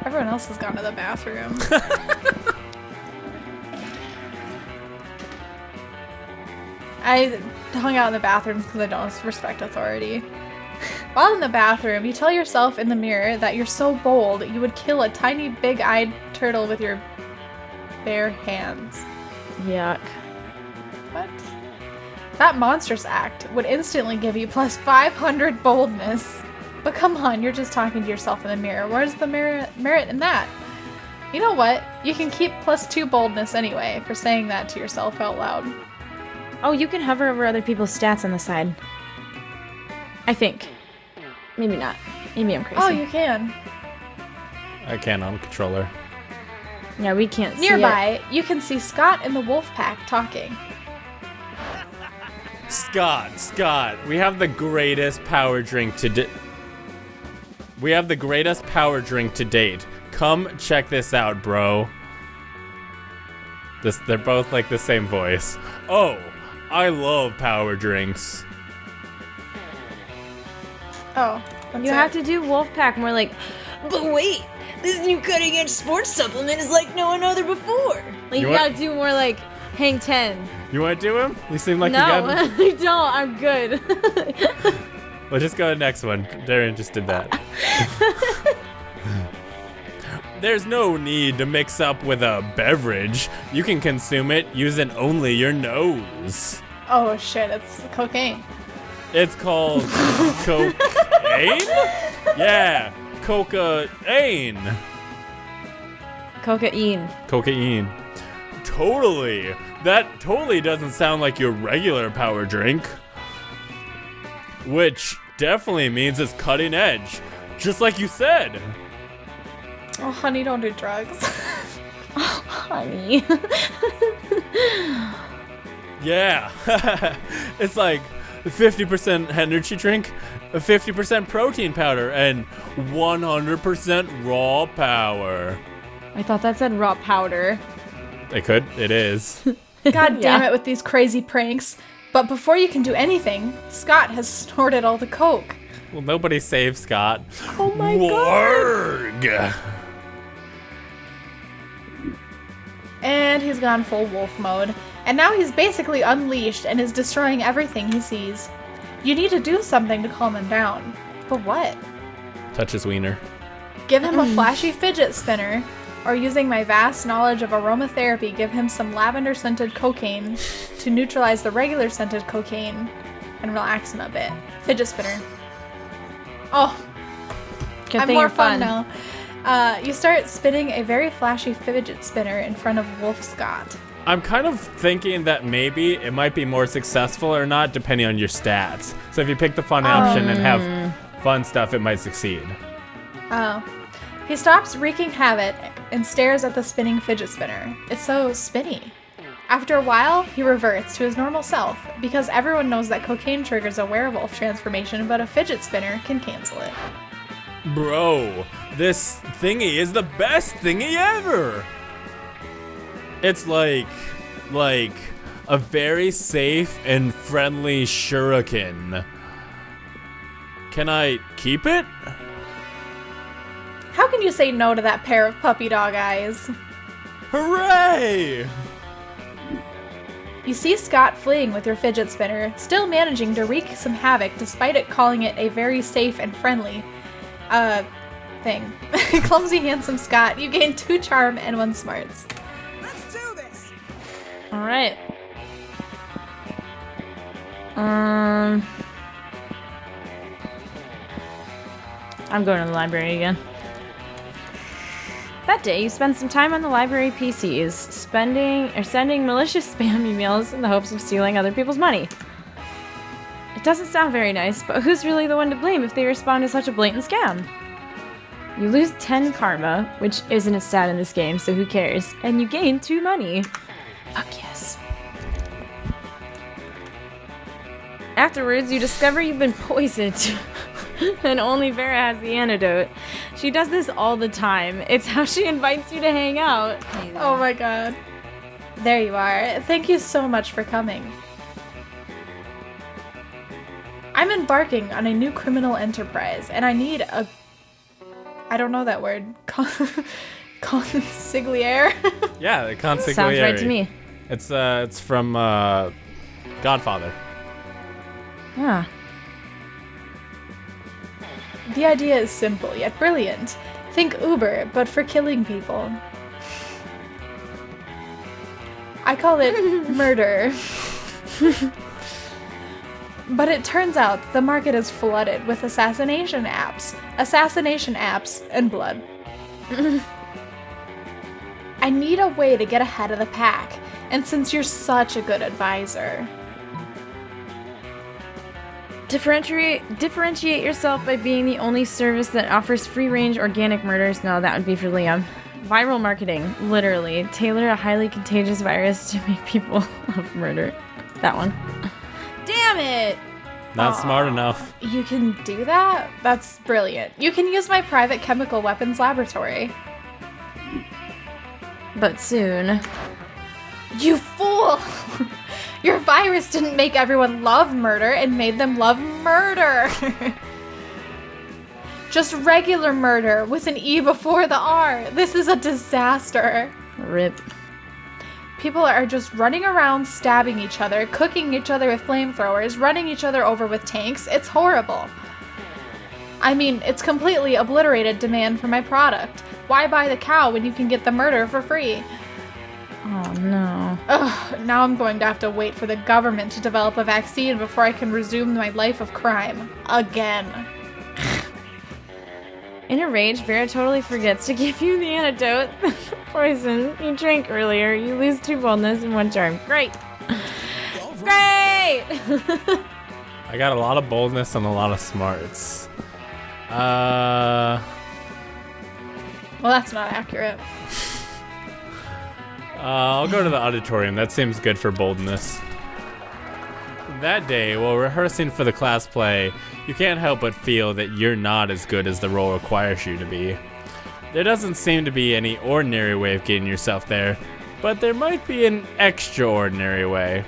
Everyone else has gone to the bathroom. I hung out in the bathrooms because I don't respect authority. While in the bathroom, you tell yourself in the mirror that you're so bold you would kill a tiny big-eyed turtle with your bare hands. Yuck. What? That monstrous act would instantly give you plus 500 boldness. But come on, you're just talking to yourself in the mirror. Where's the merit in that? You know what? You can keep plus 2 boldness anyway for saying that to yourself out loud. Oh, you can hover over other people's stats on the side. I think. Maybe not. Maybe I'm crazy. Oh, you can. I can on controller. Yeah, we can't see Nearby, you can see Scott and the wolf pack talking. Scott, we have the greatest power drink to date. Come check this out, bro. They're both like the same voice. Oh, I love power drinks. Oh, You have to do Wolfpack more like, but wait, this new cutting-edge sports supplement is like no other before. Like you gotta do more like hang 10. You want to do him? You seem like no, you got him. I don't. I'm good. Well, just go to the next one. Darren just did that. There's no need to mix up with a beverage. You can consume it using only your nose. Oh shit, it's cocaine. It's called cocaine? Yeah, cocaine. Cocaine. Totally. That totally doesn't sound like your regular power drink. Which definitely means it's cutting edge. Just like you said. Oh, honey, don't do drugs. Oh, honey. Yeah. It's like 50% energy drink, 50% protein powder, and 100% raw power. I thought that said raw powder. It could. It is. God damn it with these crazy pranks. But before you can do anything, Scott has snorted all the coke. Well, nobody saved Scott. Oh my Warg. And he's gone full wolf mode. And now he's basically unleashed and is destroying everything he sees. You need to do something to calm him down. But what? Touch his wiener. Give him a flashy fidget spinner, or using my vast knowledge of aromatherapy, give him some lavender-scented cocaine to neutralize the regular scented cocaine and relax him a bit. Fidget spinner. Oh, I'm more fun now. You start spinning a very flashy fidget spinner in front of Wolf Scott. I'm kind of thinking that maybe it might be more successful or not, depending on your stats. So if you pick the fun option and have fun stuff, it might succeed. Oh. He stops wreaking havoc and stares at the spinning fidget spinner. It's so spinny. After a while, he reverts to his normal self, because everyone knows that cocaine triggers a werewolf transformation, but a fidget spinner can cancel it. Bro, this thingy is the best thingy ever! It's like a very safe and friendly shuriken. Can I keep it? How can you say no to that pair of puppy dog eyes? Hooray! You see Scott fleeing with your fidget spinner, still managing to wreak some havoc despite it calling it a very safe and friendly, thing. Clumsy handsome Scott, you gain 2 charm and 1 smarts. Let's do this! Alright. I'm going to the library again. That day, you spend some time on the library PCs, sending malicious spam emails in the hopes of stealing other people's money. It doesn't sound very nice, but who's really the one to blame if they respond to such a blatant scam? You lose 10 karma, which isn't a stat in this game, so who cares? And you gain 2 money. Fuck yes. Afterwards, you discover you've been poisoned. And only Vera has the antidote. She does this all the time. It's how she invites you to hang out. Oh my god. There you are. Thank you so much for coming. I'm embarking on a new criminal enterprise, and I need I don't know that word. Consigliere. Yeah, the consigliere. Sounds right to me. It's from Godfather. Ah. The idea is simple yet brilliant. Think Uber, but for killing people. I call it murder. But it turns out the market is flooded with assassination apps, and blood. I need a way to get ahead of the pack, and since you're such a good advisor. Differentiate yourself by being the only service that offers free-range organic murders. No, that would be for Liam. Viral marketing, literally. Tailor a highly contagious virus to make people love murder. That one. Damn it! Not smart enough. You can do that? That's brilliant. You can use my private chemical weapons laboratory. But soon. You fool! Your virus didn't make everyone love murder, it made them love murder. Just regular murder with an E before the R. This is a disaster. RIP. People are just running around stabbing each other, cooking each other with flamethrowers, running each other over with tanks. It's horrible. I mean, it's completely obliterated demand for my product. Why buy the cow when you can get the murder for free? Oh no. Ugh, now I'm going to have to wait for the government to develop a vaccine before I can resume my life of crime. Again. In a rage, Vera totally forgets to give you the antidote. Poison you drank earlier. You lose 2 boldness and 1 charm. Great. Great! I got a lot of boldness and a lot of smarts. Well, that's not accurate. I'll go to the auditorium. That seems good for boldness. That day, while rehearsing for the class play, you can't help but feel that you're not as good as the role requires you to be. There doesn't seem to be any ordinary way of getting yourself there, but there might be an extraordinary way.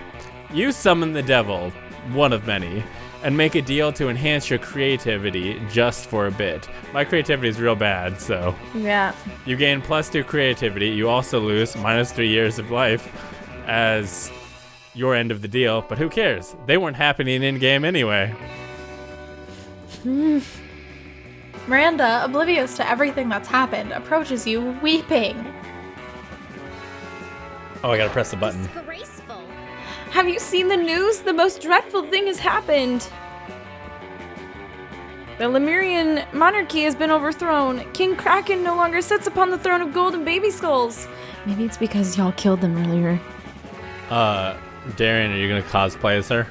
You summon the devil, one of many, and make a deal to enhance your creativity just for a bit. My creativity is real bad, so... Yeah. You gain +2 creativity. You also lose -3 years of life as your end of the deal, but who cares? They weren't happening in-game anyway. Miranda, oblivious to everything that's happened, approaches you weeping. Oh, I gotta press the button. Disgraceful. Have you seen the news? The most dreadful thing has happened. The Lemurian monarchy has been overthrown. King Kraken no longer sits upon the throne of gold and baby skulls. Maybe it's because y'all killed them earlier. Darian, are you gonna cosplay as her?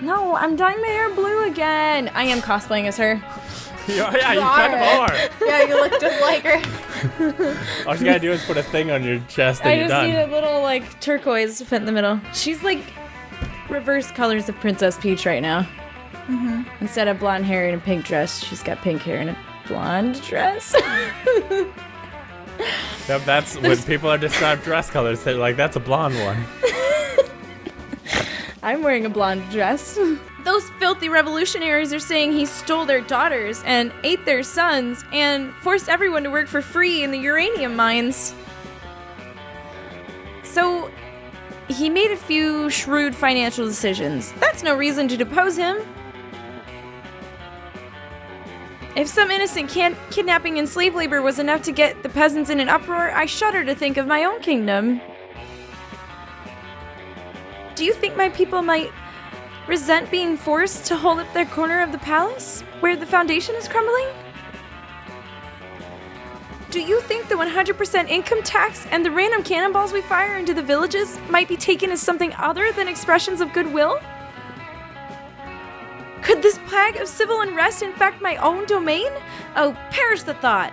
No, I'm dyeing my hair blue again. I am cosplaying as her. Yeah, you kind of are. Yeah, you look just like her. All you gotta do is put a thing on your chest and I you're just done. need a little, like, turquoise fit in the middle. She's, like, reverse colors of Princess Peach right now. Mm-hmm. Instead of blonde hair and a pink dress, she's got pink hair and a blonde dress. Yep, that's when people are described dress colors. They're like, that's a blonde one. I'm wearing a blonde dress. Those filthy revolutionaries are saying he stole their daughters and ate their sons and forced everyone to work for free in the uranium mines. So, he made a few shrewd financial decisions. That's no reason to depose him. If some innocent kidnapping and slave labor was enough to get the peasants in an uproar, I shudder to think of my own kingdom. Do you think my people might resent being forced to hold up their corner of the palace, where the foundation is crumbling? Do you think the 100% income tax and the random cannonballs we fire into the villages might be taken as something other than expressions of goodwill? Could this plague of civil unrest infect my own domain? Oh, perish the thought!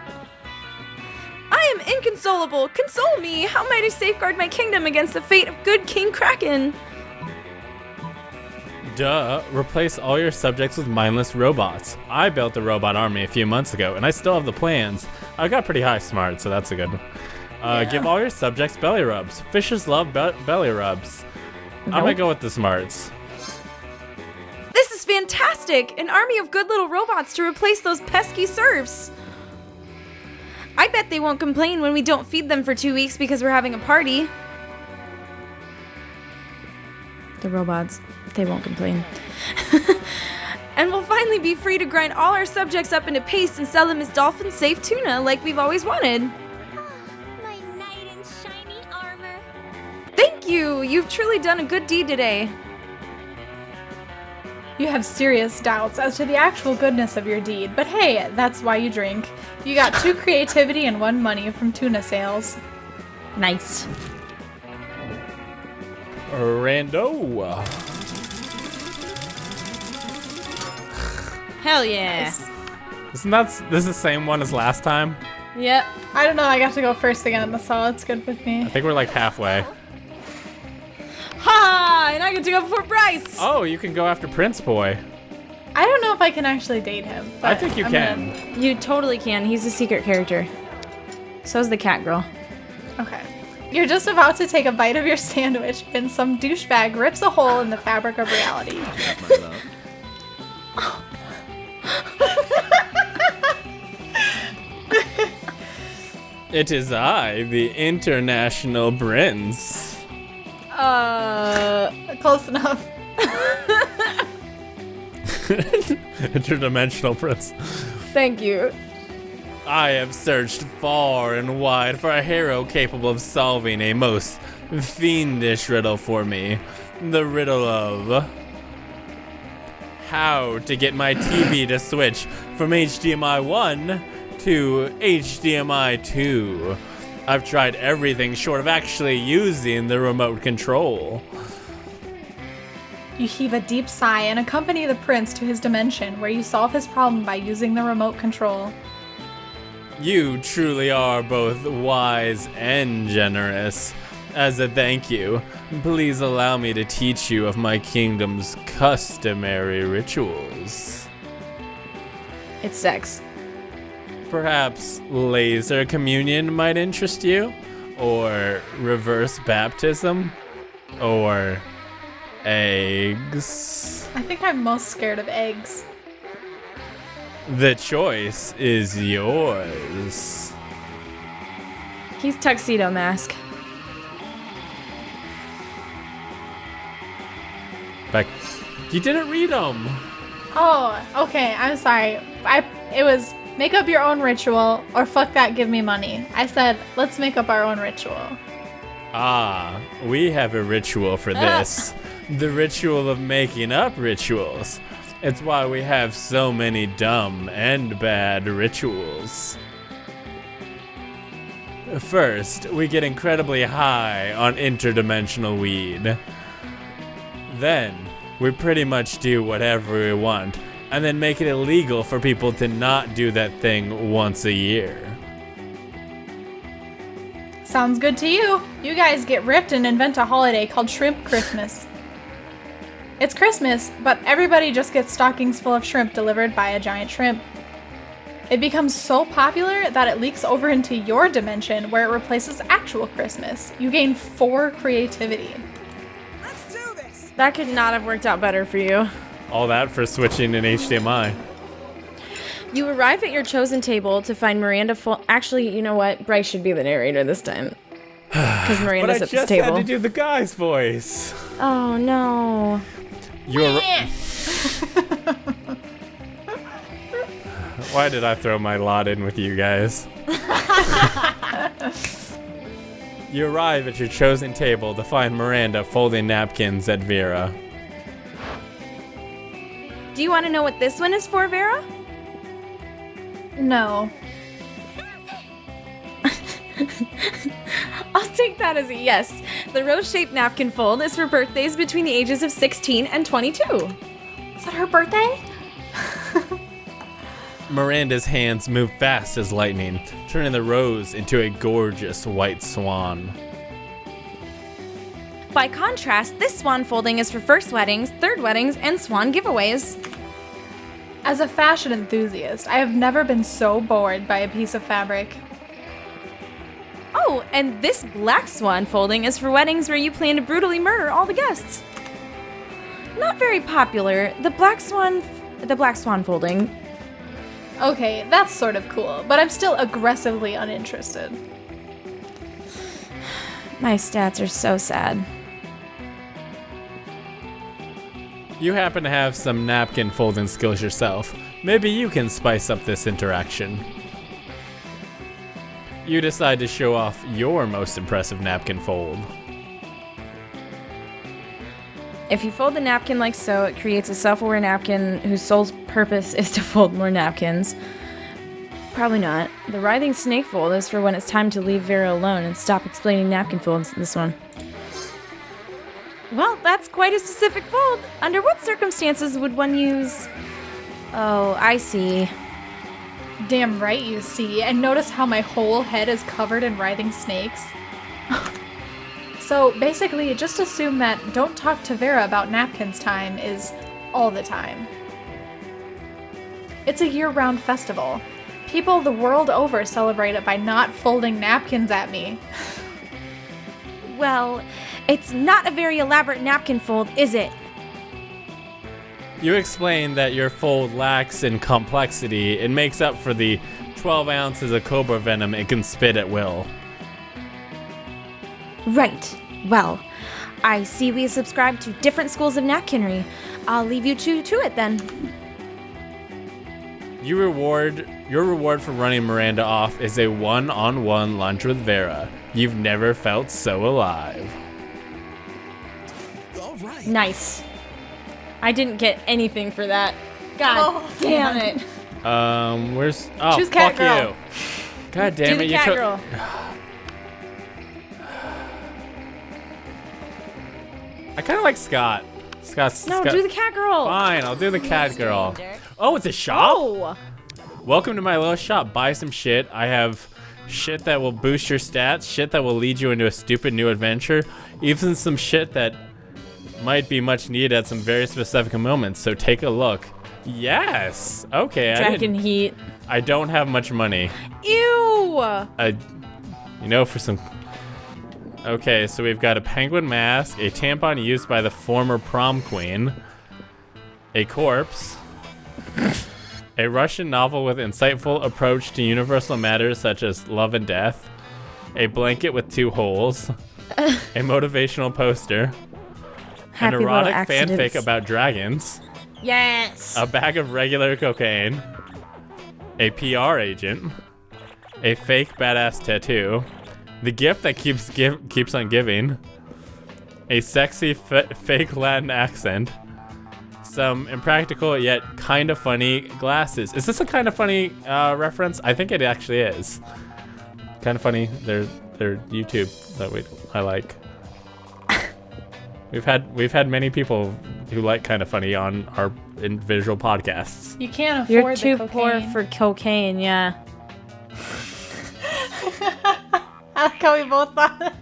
I am inconsolable! Console me! How might I safeguard my kingdom against the fate of good King Kraken? Duh, replace all your subjects with mindless robots. I built a robot army a few months ago, and I still have the plans. I got pretty high smart, so that's a good one. Give all your subjects belly rubs. Fishes love belly rubs. I'm gonna go with the smarts. This is fantastic! An army of good little robots to replace those pesky serfs. I bet they won't complain when we don't feed them for 2 weeks because we're having a party. The robots, they won't complain. And we'll finally be free to grind all our subjects up into paste and sell them as dolphin-safe tuna like we've always wanted. My knight in shiny armor. Thank you! You've truly done a good deed today. You have serious doubts as to the actual goodness of your deed, but hey, that's why you drink. You got 2 creativity and 1 money from tuna sales. Nice. Rando. Hell yeah. Nice. Isn't this the same one as last time? Yep. I don't know, I got to go first again, so it's good with me. I think we're like halfway. Ha! And I get to go before Bryce! Oh, you can go after Prince Boy. I don't know if I can actually date him. But I think you can. You totally can. He's a secret character. So's the cat girl. Okay. You're just about to take a bite of your sandwich, and some douchebag rips a hole in the fabric of reality. It is I, the international prince. Close enough. Interdimensional prince. Thank you. I have searched far and wide for a hero capable of solving a most fiendish riddle for me. The riddle of how to get my TV to switch from HDMI 1 to HDMI 2. I've tried everything short of actually using the remote control. You heave a deep sigh and accompany the prince to his dimension, where you solve his problem by using the remote control. You truly are both wise and generous. As a thank you, please allow me to teach you of my kingdom's customary rituals. It's sex. Perhaps laser communion might interest you? Or reverse baptism? Or eggs? I think I'm most scared of eggs. The choice is yours. He's Tuxedo Mask. Beck, you didn't read them. Oh, okay, I'm sorry. It was make up your own ritual or fuck that, give me money. I said, let's make up our own ritual. Ah, we have a ritual for this. The ritual of making up rituals. It's why we have so many dumb and bad rituals. First, we get incredibly high on interdimensional weed. Then, we pretty much do whatever we want, and then make it illegal for people to not do that thing once a year. Sounds good to you. You guys get ripped and invent a holiday called Shrimp Christmas. It's Christmas, but everybody just gets stockings full of shrimp delivered by a giant shrimp. It becomes so popular that it leaks over into your dimension where it replaces actual Christmas. You gain 4 creativity. That could not have worked out better for you. All that for switching in HDMI. You arrive at your chosen table to find Miranda Actually, you know what? Bryce should be the narrator this time. Because Miranda's at this But I just table. had to do the guy's voice. Oh, no. You're... Why did I throw my lot in with you guys? You arrive at your chosen table to find Miranda folding napkins at Vera. Do you want to know what this one is for, Vera? No. I'll take that as a yes. The rose-shaped napkin fold is for birthdays between the ages of 16 and 22. Is that her birthday? Miranda's hands move fast as lightning, turning the rose into a gorgeous white swan. By contrast, this swan folding is for first weddings, third weddings, and swan giveaways. As a fashion enthusiast, I have never been so bored by a piece of fabric. Oh, and this black swan folding is for weddings where you plan to brutally murder all the guests. not very popular. The black swan folding. Okay, that's sort of cool, but I'm still aggressively uninterested. My stats are so sad. You happen to have some napkin folding skills yourself. Maybe you can spice up this interaction. You decide to show off your most impressive napkin fold. If you fold the napkin like so, it creates a self-aware napkin whose sole purpose is to fold more napkins. Probably not. The writhing snake fold is for when it's time to leave Vera alone and stop explaining napkin folds. This one. Well, that's quite a specific fold. Under what circumstances would one use... Oh, I see. Damn right you see, and notice how my whole head is covered in writhing snakes. So basically, just assume that don't talk to Vera about napkins time is all the time. It's a year-round festival. People the world over celebrate it by not folding napkins at me. Well, it's not a very elaborate napkin fold, is it? You explain that your fold lacks in complexity and makes up for the 12 ounces of cobra venom it can spit at will. Right. Well, I see we subscribe to different schools of napkinry. I'll leave you two to it then. Your reward for running Miranda off is a one-on-one lunch with Vera. You've never felt so alive. All right. Nice. I didn't get anything for that. God damn it. Where's... Oh, Choose fuck cat girl. you. God damn Do it, the you cat took... girl. I kind of like Scott. Scott's... No, Scott... do the cat girl. Fine, I'll do the cat girl. Oh, it's a shop? Oh. Welcome to my little shop. Buy some shit. I have shit that will boost your stats, shit that will lead you into a stupid new adventure, even some shit that might be much needed at some very specific moments, so take a look. Yes! Okay, Dragon heat. I don't have much money. Ew! For some... Okay, so we've got a penguin mask, a tampon used by the former prom queen, a corpse, a Russian novel with insightful approach to universal matters such as love and death, a blanket with 2 holes, a motivational poster, Happy an little erotic accidents. fanfic about dragons, Yes! a bag of regular cocaine, a PR agent, a fake badass tattoo, the gift that keeps on giving, a sexy fake Latin accent, some impractical yet kind of funny glasses. Is this a kind of funny reference? I think it actually is. Kind of funny. They're YouTube that I like. We've had many people who like kind of funny on our visual podcasts. You can't afford You're the too cocaine. poor for cocaine, yeah. I like how we both thought that.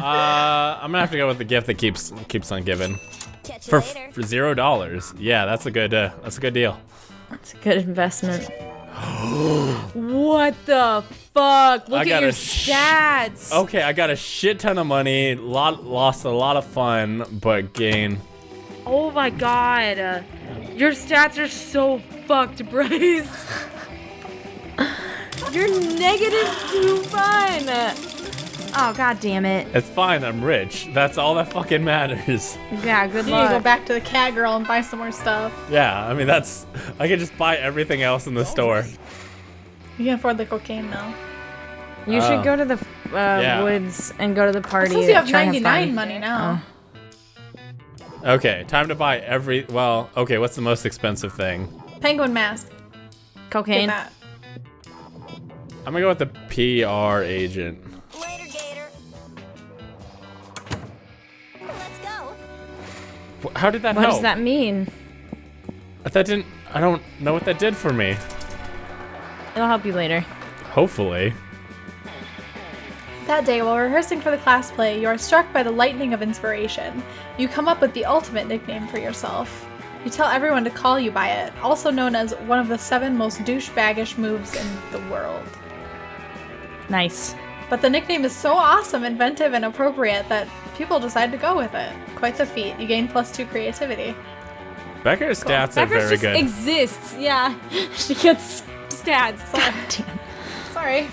I'm gonna have to go with the gift that keeps on giving. Catch you For later. $0. Yeah, that's a good deal. That's a good investment. What the fuck? Look I got at your a stats. Okay, I got a shit ton of money, lost a lot of fun, but gain. Oh my god. Your stats are so fucked, Bryce. You're -2 fun. Oh, god damn it. It's fine, I'm rich. That's all that fucking matters. Yeah, good You need to go luck. back to the cat girl and buy some more stuff. Yeah, I mean, I can just buy everything else in the store. You can afford the cocaine now. You should go to the Yeah. woods and go to the party. Since you have try and 99 fun. money now. Okay, time to buy okay, what's the most expensive thing? Penguin mask. Get Cocaine. that. I'm gonna go with the PR agent. Later, Gator. Let's go. How did that What help? does that mean? I don't know what that did for me. It'll help you later. Hopefully. That day, while rehearsing for the class play, you are struck by the lightning of inspiration. You come up with the ultimate nickname for yourself. You tell everyone to call you by it, also known as one of the 7 most douchebaggish moves in the world. Nice. But the nickname is so awesome, inventive, and appropriate that people decide to go with it. Quite the feat. You gain +2 creativity. Becker's stats are Beckers very just good. exists. Yeah, she gets stats. Sorry.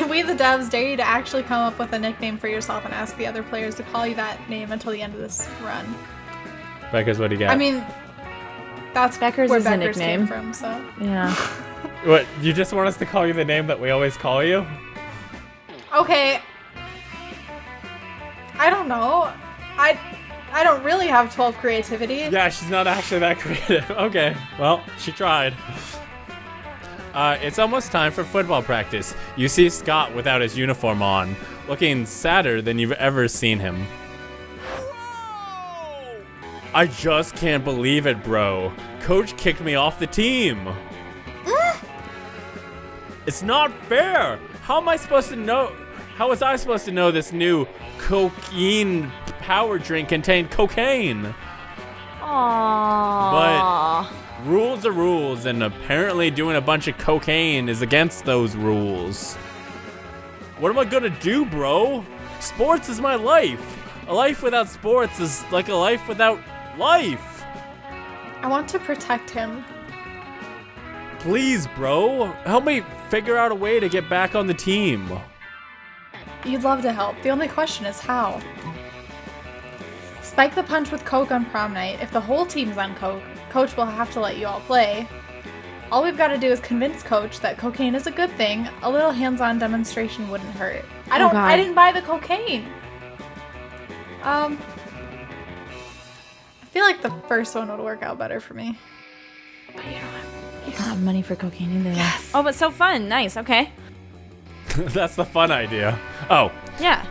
We the devs dare you to actually come up with a nickname for yourself and ask the other players to call you that name until the end of this run. Beckers, what do you got? I mean, that's Beckers where is a Beckers nickname. came from, so. Yeah. What, you just want us to call you the name that we always call you? Okay. I don't know. I don't really have 12 creativity. Yeah, she's not actually that creative. Okay, well, she tried. It's almost time for football practice. You see Scott without his uniform on, looking sadder than you've ever seen him. I just can't believe it, bro. Coach kicked me off the team. It's not fair. How was I supposed to know this new cocaine power drink contained cocaine? Aww. But rules are rules, and apparently doing a bunch of cocaine is against those rules. What am I gonna do, bro? Sports is my life. A life without sports is like a life without life. I want to protect him. Please, bro, help me figure out a way to get back on the team. You'd love to help. The only question is how. Spike the punch with Coke on prom night. If the whole team's on Coke, Coach will have to let you all play. All we've got to do is convince Coach that cocaine is a good thing. A little hands-on demonstration wouldn't hurt. I didn't buy the cocaine. I feel like the first one would work out better for me. But you don't have money for cocaine either. Yes. Oh, but so fun. Nice. Okay. That's the fun idea. Oh, Yeah.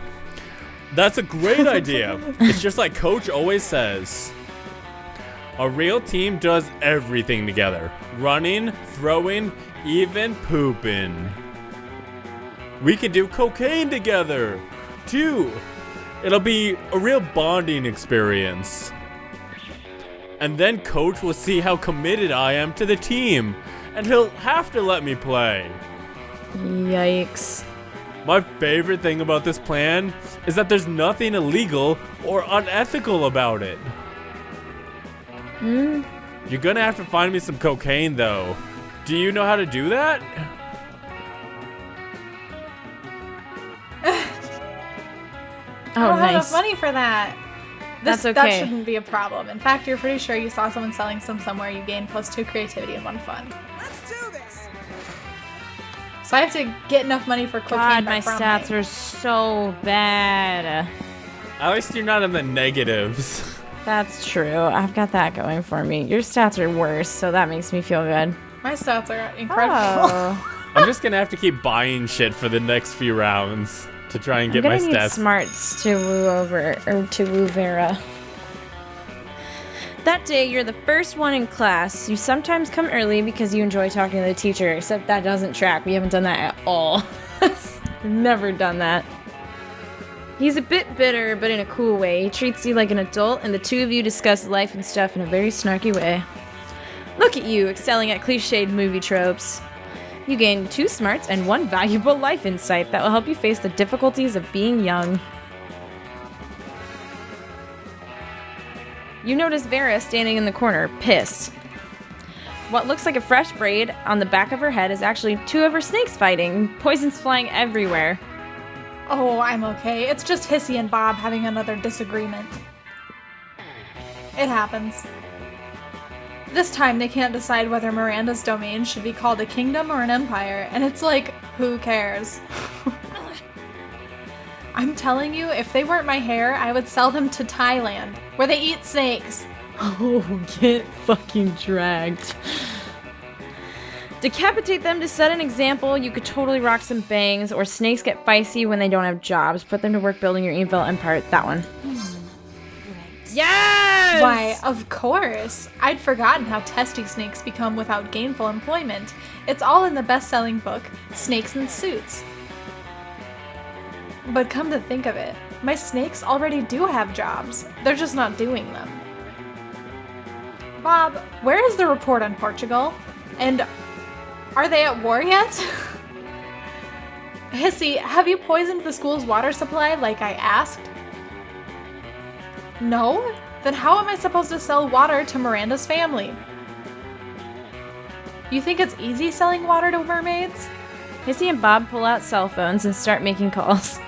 that's a great idea. It's just like Coach always says. A real team does everything together. Running, throwing, even pooping. We can do cocaine together, too. It'll be a real bonding experience. And then Coach will see how committed I am to the team, and he'll have to let me play. Yikes. My favorite thing about this plan is that there's nothing illegal or unethical about it. You're gonna have to find me some cocaine, though. Do you know how to do that? I don't have nice. enough money for that. That's okay. That shouldn't be a problem. In fact, you're pretty sure you saw someone selling some somewhere. You gain +2 creativity and 1 fun. Let's do this. So I have to get enough money for cocaine God, by my prom stats night. are so bad. At least you're not in the negatives. That's true. I've got that going for me. Your stats are worse, so that makes me feel good. My stats are incredible. Oh. I'm just gonna have to keep buying shit for the next few rounds to try and I'm get my gonna need stats. smarts to woo Vera. That day, you're the first one in class. You sometimes come early because you enjoy talking to the teacher, except that doesn't track. We haven't done that at all. Never done that. He's a bit bitter, but in a cool way. He treats you like an adult, and the two of you discuss life and stuff in a very snarky way. Look at you, excelling at cliched movie tropes. You gain 2 smarts and 1 valuable life insight that will help you face the difficulties of being young. You notice Vera standing in the corner, pissed. What looks like a fresh braid on the back of her head is actually 2 of her snakes fighting, poisons flying everywhere. Oh, I'm okay. It's just Hissy and Bob having another disagreement. It happens. This time they can't decide whether Miranda's domain should be called a kingdom or an empire, and it's like, who cares? I'm telling you, if they weren't my hair, I would sell them to Thailand, where they eat snakes. Oh, get fucking dragged. Decapitate them to set an example. You could totally rock some bangs, or snakes get feisty when they don't have jobs. Put them to work building your evil empire. That one. Yes! Why, of course. I'd forgotten how testy snakes become without gainful employment. It's all in the best-selling book, Snakes in Suits. But come to think of it, my snakes already do have jobs. They're just not doing them. Bob, where is the report on Portugal? And are they at war yet? Hissy, have you poisoned the school's water supply like I asked? No? Then how am I supposed to sell water to Miranda's family? You think it's easy selling water to mermaids? Hissy and Bob pull out cell phones and start making calls.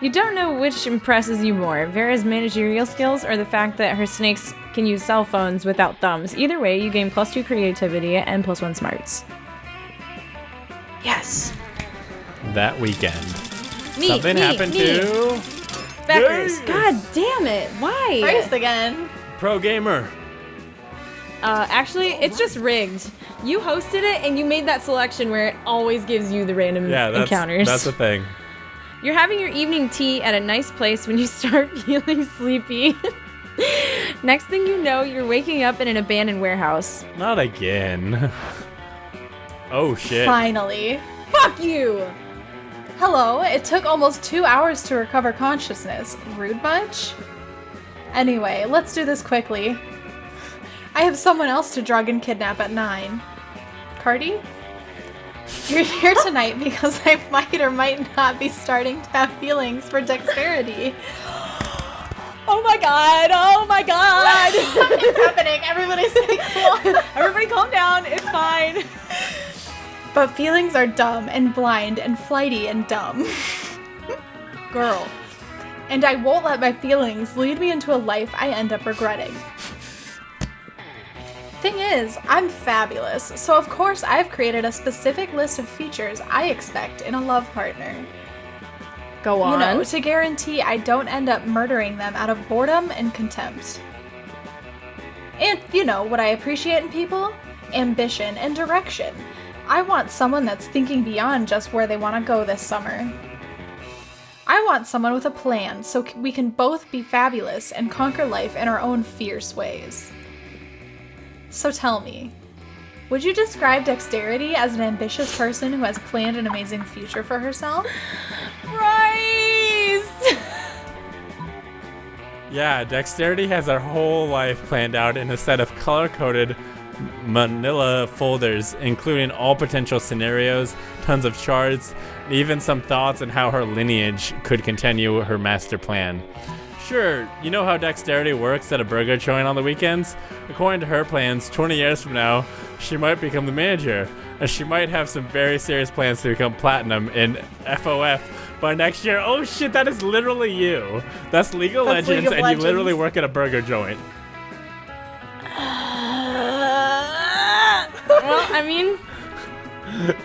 You don't know which impresses you more, Vera's managerial skills or the fact that her snakes can use cell phones without thumbs. Either way, you gain +2 creativity and +1 smarts. Yes. That weekend. Something happened to Beckers. Bryce. God damn it. Why? Bryce again. Pro gamer. Actually, it's just rigged. You hosted it and you made that selection where it always gives you the random encounters. That's the thing. You're having your evening tea at a nice place when you start feeling sleepy. Next thing you know, you're waking up in an abandoned warehouse. Not again. Oh shit. Finally. Fuck you! Hello, it took almost 2 hours to recover consciousness. Rude much? Anyway, let's do this quickly. I have someone else to drug and kidnap at 9. Cardi? You're here tonight because I might or might not be starting to have feelings for dexterity. Oh my god! Oh my god! It's happening. Everybody stay cool. Everybody calm down. It's fine. But feelings are dumb and blind and flighty and dumb. Girl. And I won't let my feelings lead me into a life I end up regretting. Thing is, I'm fabulous, so of course I've created a specific list of features I expect in a love partner. Go on. You know, to guarantee I don't end up murdering them out of boredom and contempt. And, you know, what I appreciate in people? Ambition and direction. I want someone that's thinking beyond just where they want to go this summer. I want someone with a plan so we can both be fabulous and conquer life in our own fierce ways. So tell me, would you describe Dexterity as an ambitious person who has planned an amazing future for herself? Bryce! Yeah, Dexterity has her whole life planned out in a set of color-coded manila folders, including all potential scenarios, tons of charts, and even some thoughts on how her lineage could continue her master plan. Sure, you know how Dexterity works at a burger joint on the weekends? According to her plans, 20 years from now, she might become the manager, and she might have some very serious plans to become platinum in FOF by next year. Oh shit, that is literally you. That's League of That's Legends, League of and you literally Legends. work at a burger joint. Well, I mean...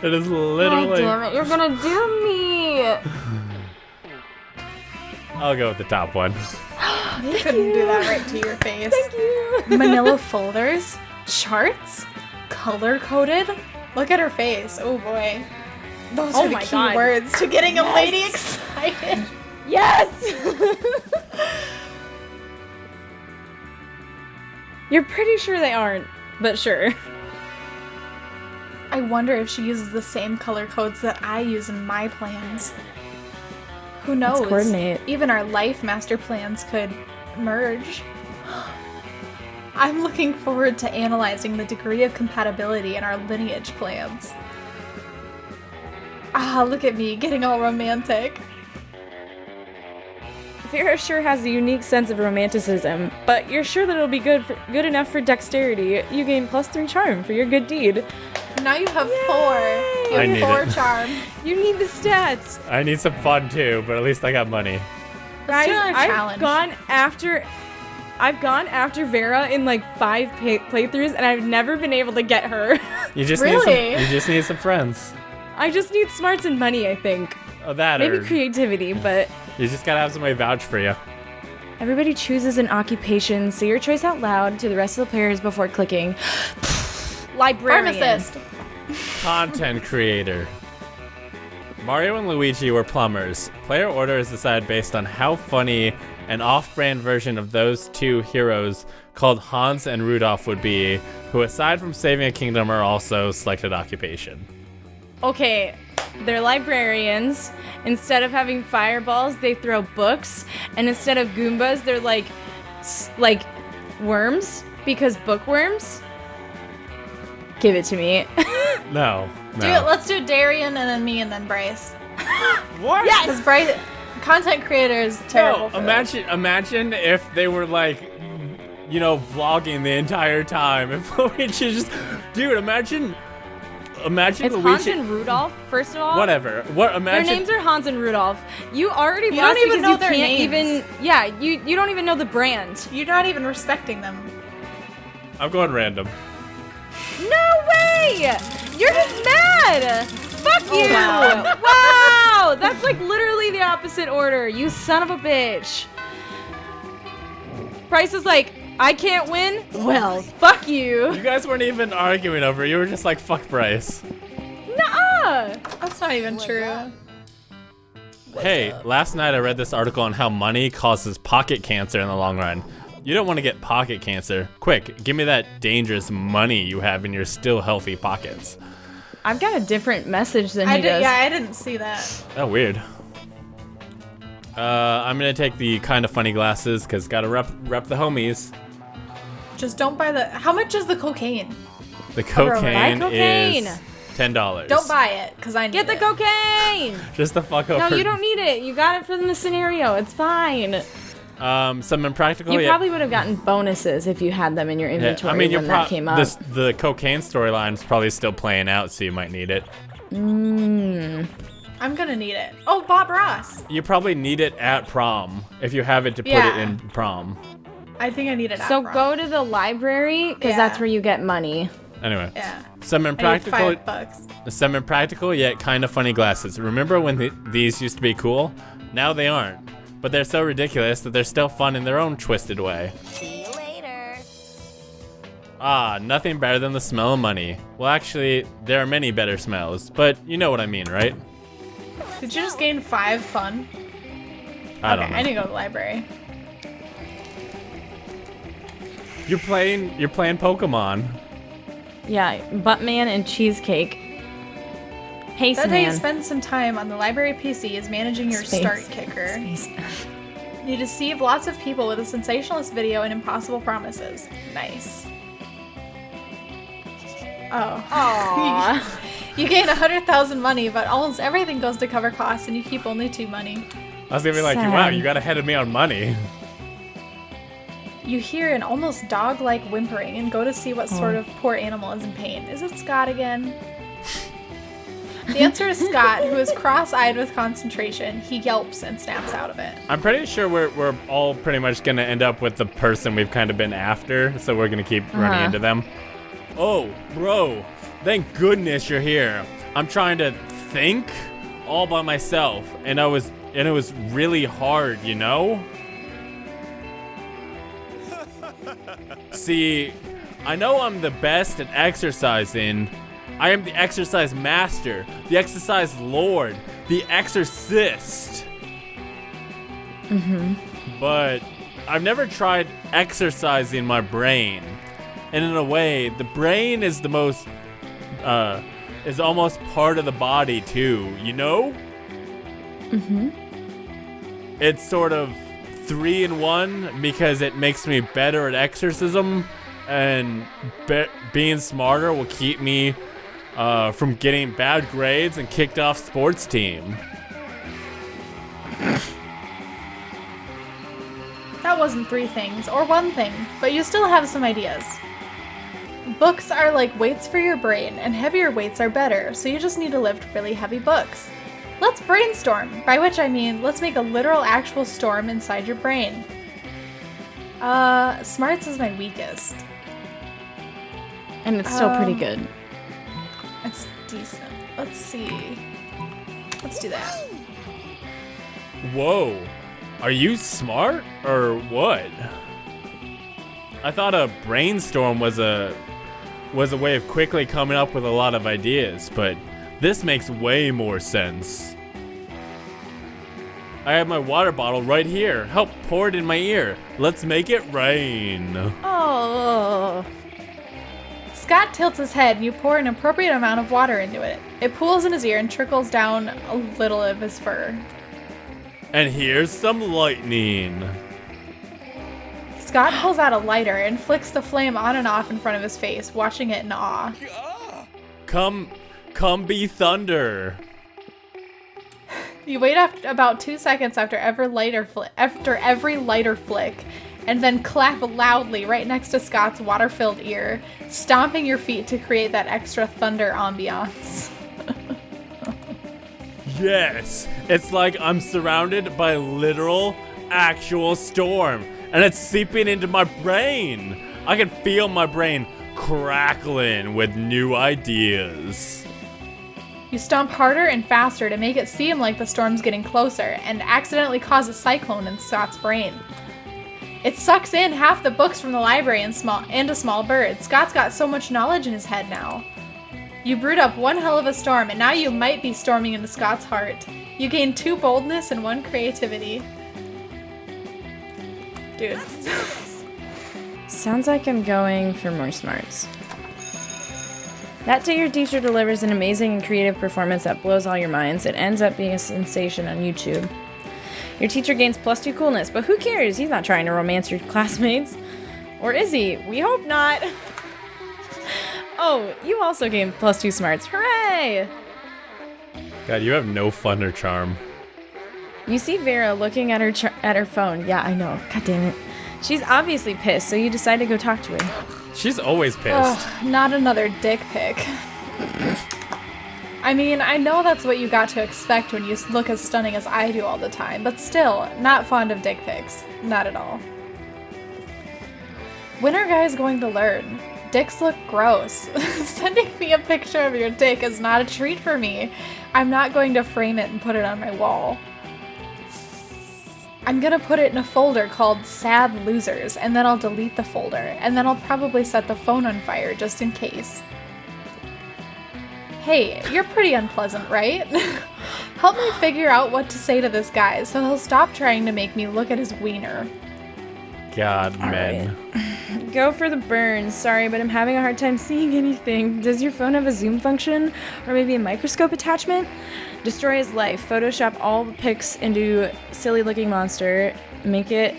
It is God literally... damn it, you're gonna do me! I'll go with the top one. You couldn't do that right to your face. Thank you! Manila folders? Charts? Color-coded? Look at her face. Oh boy. Those Oh are the my key God. words to getting a lady excited. Yes! You're pretty sure they aren't, but sure. I wonder if she uses the same color codes that I use in my plans. Who knows? coordinate. Even our life master plans could merge. I'm looking forward to analyzing the degree of compatibility in our lineage plans. Ah, look at me, getting all romantic. Vera sure has a unique sense of romanticism, but you're sure that it'll be good enough for Dexterity. You gain +3 charm for your good deed. Now you have 4. I You need have 4 it. charm. You need the stats. I need some fun too, but at least I got money. Let's Guys, do another I've challenge. gone after Vera in like 5 playthroughs, and I've never been able to get her. You just Really? you just need some friends. I just need smarts and money, I think. Oh, that Maybe or creativity, but you just gotta have somebody vouch for you. everybody chooses an occupation. Say your choice out loud to the rest of the players before clicking. Librarian. Pharmacist. Content creator. Mario and Luigi were plumbers. Player order is decided based on how funny an off-brand version of those two heroes called Hans and Rudolph would be, who aside from saving a kingdom are also selected occupation. Okay, they're librarians. Instead of having fireballs, they throw books, and instead of Goombas, they're like worms because bookworms. Give it to me. No. Let's do Darian and then me and then Bryce. What? Yeah, because Bryce, content creator, is terrible. No, imagine if they were like, vlogging the entire time. If Luigi just, dude, imagine It's Luigi. Hans and Rudolph, first of all. Whatever. Imagine. Their names are Hans and Rudolph. You already You lost don't even because know you their can't names. you don't even know the brand. You're not even respecting them. I'm going random. No way! You're just mad! Fuck you! wow. Wow! That's like literally the opposite order. You son of a bitch. Bryce is like, I can't win? Well, fuck you. You guys weren't even arguing over it. You were just like, fuck Bryce. Nuh-uh! That's not even true. Hey, last night I read this article on how money causes pocket cancer in the long run. You don't want to get pocket cancer. Quick, give me that dangerous money you have in your still healthy pockets. I've got a different message than he does. Yeah, I didn't see that. Oh, weird. I'm gonna take the kind of funny glasses because gotta rep the homies. Just don't buy the. How much is the cocaine? The cocaine, Buy cocaine. is $10. Don't buy it, because I need Get the it. cocaine! Just the fuck over. No, you don't need it. You got it from the scenario. It's fine. Some impractical. You probably would have gotten bonuses if you had them in your inventory when that came up. The cocaine storyline's probably still playing out, so you might need it. I'm gonna need it. Oh, Bob Ross. You probably need it at prom if you have it to put it Yeah. in prom. I think I need it. So go to the library because that's where you get money. Anyway, Yeah. some I need impractical, $5. some impractical yet kind of funny glasses. Remember when these used to be cool? Now they aren't, but they're so ridiculous that they're still fun in their own twisted way. See you later. Ah, nothing better than the smell of money. Well, actually, there are many better smells, but you know what I mean, right? Did you just gain 5 fun? I don't know. I need to go to the library. You're playing Pokemon. Yeah, Buttman and Cheesecake. Haste That day you Man. spend some time on the library PC is managing your Space. start kicker. Space. You deceive lots of people with a sensationalist video and impossible promises. Nice. Oh. Aww. You gain 100,000 money, but almost everything goes to cover costs and you keep only 2 money. I was gonna be like, Sad. wow, you got ahead of me on money. You hear an almost dog-like whimpering and go to see what sort of poor animal is in pain. Is it Scott again? The answer is Scott, who is cross-eyed with concentration. He yelps and snaps out of it. I'm pretty sure we're all pretty much gonna end up with the person we've kind of been after, so we're gonna keep running into them. Oh, bro, thank goodness you're here. I'm trying to think all by myself, and it was really hard, you know? See, I know I'm the best at exercising. I am the exercise master, the exercise lord, the exorcist. But I've never tried exercising my brain. And in a way, the brain is the most, is almost part of the body too, you know? It's sort of 3-in-1 because it makes me better at exorcism, and being smarter will keep me from getting bad grades and kicked off sports team. That wasn't 3 things, or 1 thing, but you still have some ideas. Books are like weights for your brain, and heavier weights are better, so you just need to lift really heavy books. Let's brainstorm, by which I mean let's make a literal actual storm inside your brain. Smarts is my weakest. And it's still pretty good. It's decent. Let's see. Let's do that. Whoa, are you smart or what? I thought a brainstorm was a way of quickly coming up with a lot of ideas, but this makes way more sense. I have my water bottle right here. Help pour it in my ear. Let's make it rain. Oh. Scott tilts his head and you pour an appropriate amount of water into it. It pools in his ear and trickles down a little of his fur. And here's some lightning. Scott pulls out a lighter and flicks the flame on and off in front of his face, watching it in awe. Come be thunder. You wait about 2 seconds after every lighter flick, and then clap loudly right next to Scott's water-filled ear, stomping your feet to create that extra thunder ambiance. Yes, it's like I'm surrounded by literal, actual storm, and it's seeping into my brain. I can feel my brain crackling with new ideas. You stomp harder and faster to make it seem like the storm's getting closer, and accidentally cause a cyclone in Scott's brain. It sucks in half the books from the library and a small bird. Scott's got so much knowledge in his head now. You brewed up one hell of a storm, and now you might be storming into Scott's heart. You gain 2 boldness and 1 creativity. Dude. Sounds like I'm going for more smarts. That day, your teacher delivers an amazing and creative performance that blows all your minds. It ends up being a sensation on YouTube. Your teacher gains +2 coolness, but who cares? He's not trying to romance your classmates. Or is he? We hope not. Oh, you also gained +2 smarts. Hooray! God, you have no fun or charm. You see Vera looking at her phone. Yeah, I know. God damn it. She's obviously pissed, so you decide to go talk to her. She's always pissed. Ugh, not another dick pic. I mean, I know that's what you got to expect when you look as stunning as I do all the time, but still, not fond of dick pics. Not at all. When are guys going to learn? Dicks look gross. Sending me a picture of your dick is not a treat for me. I'm not going to frame it and put it on my wall. I'm gonna put it in a folder called Sad Losers, and then I'll delete the folder, and then I'll probably set the phone on fire just in case. Hey, you're pretty unpleasant, right? Help me figure out what to say to this guy so he'll stop trying to make me look at his wiener. God, men. Right. Go for the burn. Sorry, but I'm having a hard time seeing anything. Does your phone have a zoom function? Or maybe a microscope attachment? Destroy his life. Photoshop all the pics into silly-looking monster. Make it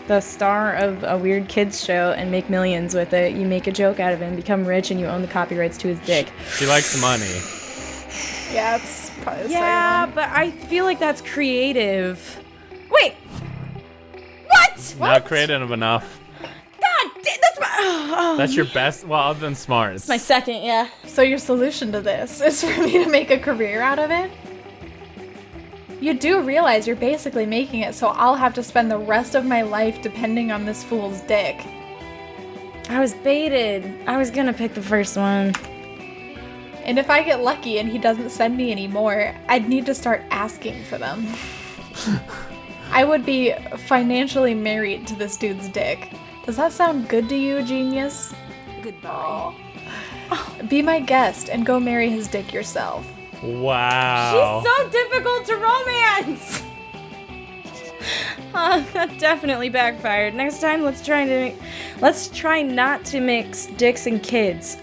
the star of a weird kids show and make millions with it. You make a joke out of him, become rich, and you own the copyrights to his dick. She likes money. Yeah, it's probably the Yeah, second one. but I feel like that's creative. Wait! What? Not creative enough. God, that's my... Oh, That's your best, well, other than smarts. my second, yeah. So your solution to this is for me to make a career out of it? You do realize you're basically making it so I'll have to spend the rest of my life depending on this fool's dick. I was baited. I was gonna pick the first one. And if I get lucky and he doesn't send me any more, I'd need to start asking for them. I would be financially married to this dude's dick. Does that sound good to you, genius? Goodbye. Be my guest and go marry his dick yourself. Wow. She's so difficult to romance! That definitely backfired. Next time, let's try not to mix dicks and kids.